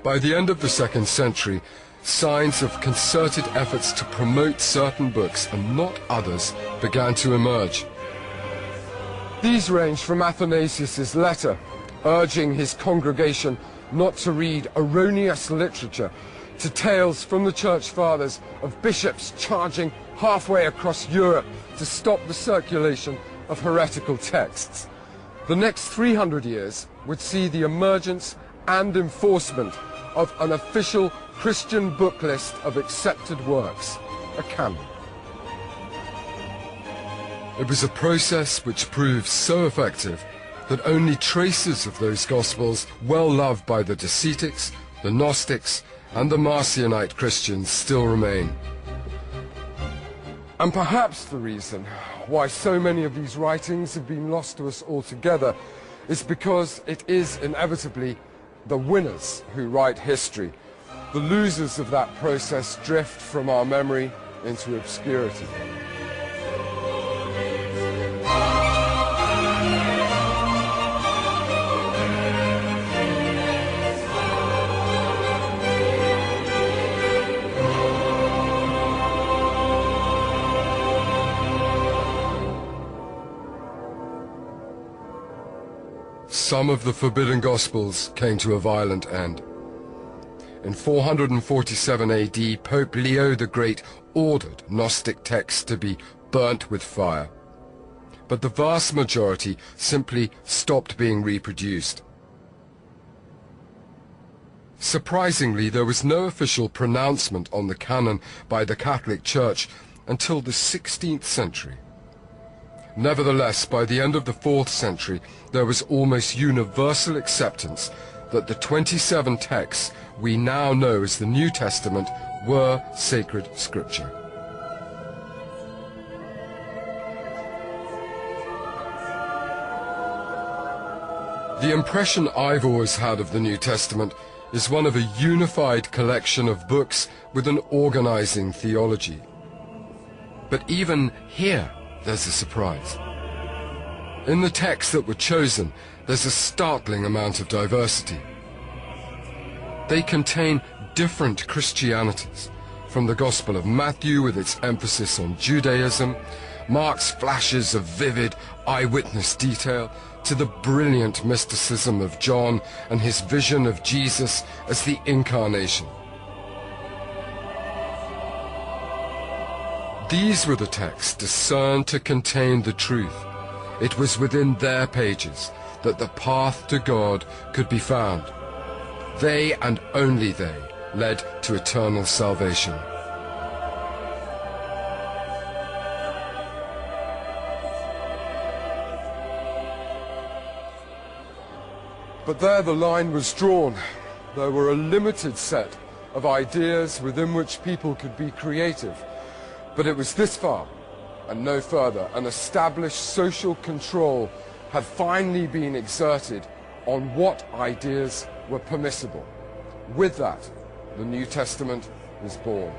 By the end of the 2nd century, signs of concerted efforts to promote certain books and not others began to emerge. These range from Athanasius's letter, urging his congregation not to read erroneous literature, to tales from the Church Fathers of bishops charging halfway across Europe to stop the circulation of heretical texts. The next 300 years would see the emergence and enforcement of an official Christian book list of accepted works, a canon. It was a process which proved so effective that only traces of those Gospels, well loved by the Docetics, the Gnostics, and the Marcionite Christians, still remain. And perhaps the reason why so many of these writings have been lost to us altogether is because it is inevitably the winners who write history. The losers of that process drift from our memory into obscurity. Some of the forbidden Gospels came to a violent end. In 447 AD, Pope Leo the Great ordered Gnostic texts to be burnt with fire. But the vast majority simply stopped being reproduced. Surprisingly, there was no official pronouncement on the canon by the Catholic Church until the 16th century. Nevertheless, by the end of the 4th century, there was almost universal acceptance that the 27 texts we now know as the New Testament were sacred scripture. The impression I've always had of the New Testament is one of a unified collection of books with an organizing theology. But even here, there's a surprise. In the texts that were chosen, there's a startling amount of diversity. They contain different Christianities, from the Gospel of Matthew with its emphasis on Judaism, Mark's flashes of vivid eyewitness detail, to the brilliant mysticism of John and his vision of Jesus as the Incarnation. These were the texts discerned to contain the truth. It was within their pages that the path to God could be found. They and only they led to eternal salvation. But there the line was drawn. There were a limited set of ideas within which people could be creative. But it was this far and no further. An established social control had finally been exerted on what ideas were permissible. With that, the New Testament was born.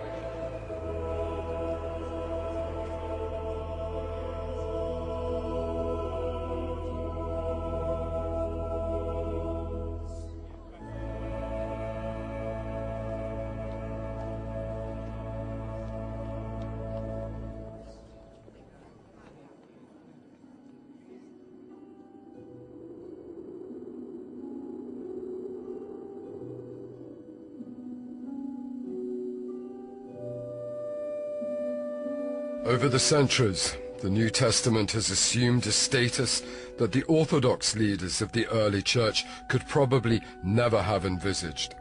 Over the centuries, the New Testament has assumed a status that the Orthodox leaders of the early church could probably never have envisaged.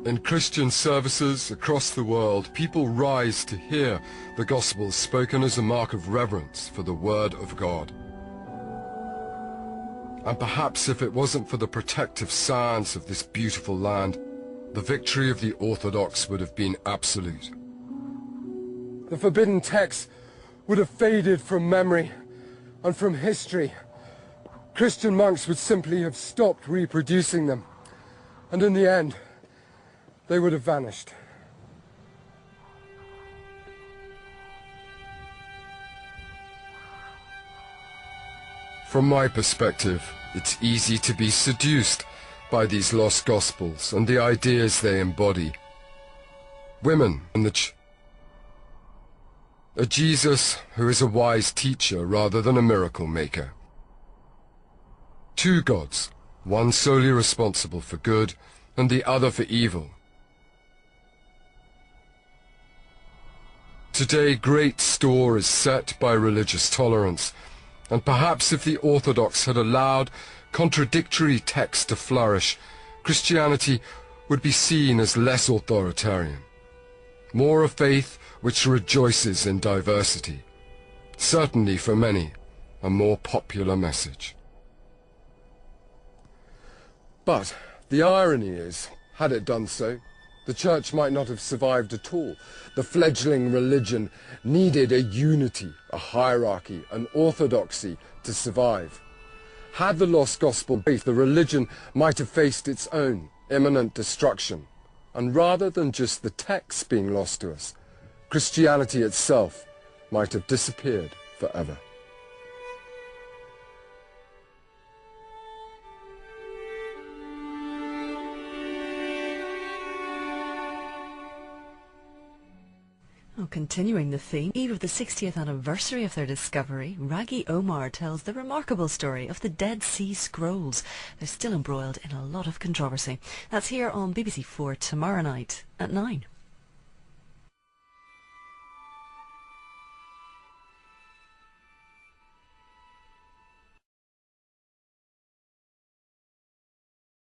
In Christian services across the world, people rise to hear the Gospels spoken as a mark of reverence for the Word of God. And perhaps if it wasn't for the protective science of this beautiful land, the victory of the Orthodox would have been absolute. The forbidden texts would have faded from memory and from history. Christian monks would simply have stopped reproducing them, and in the end, they would have vanished. From my perspective, it's easy to be seduced by these lost gospels and the ideas they embody. Women and a Jesus who is a wise teacher rather than a miracle maker. Two gods, one solely responsible for good and the other for evil. Today great store is set by religious tolerance, and perhaps if the Orthodox had allowed contradictory texts to flourish, Christianity would be seen as less authoritarian, more a faith which rejoices in diversity, certainly for many a more popular message. But the irony is, had it done so, the Church might not have survived at all. The fledgling religion needed a unity, a hierarchy, an orthodoxy to survive. Had the lost gospel faith, the religion might have faced its own imminent destruction. And rather than just the texts being lost to us, Christianity itself might have disappeared forever. Continuing the theme, eve of the 60th anniversary of their discovery, Raggy Omar tells the remarkable story of the Dead Sea Scrolls. They're still embroiled in a lot of controversy. That's here on BBC4 tomorrow night at 9.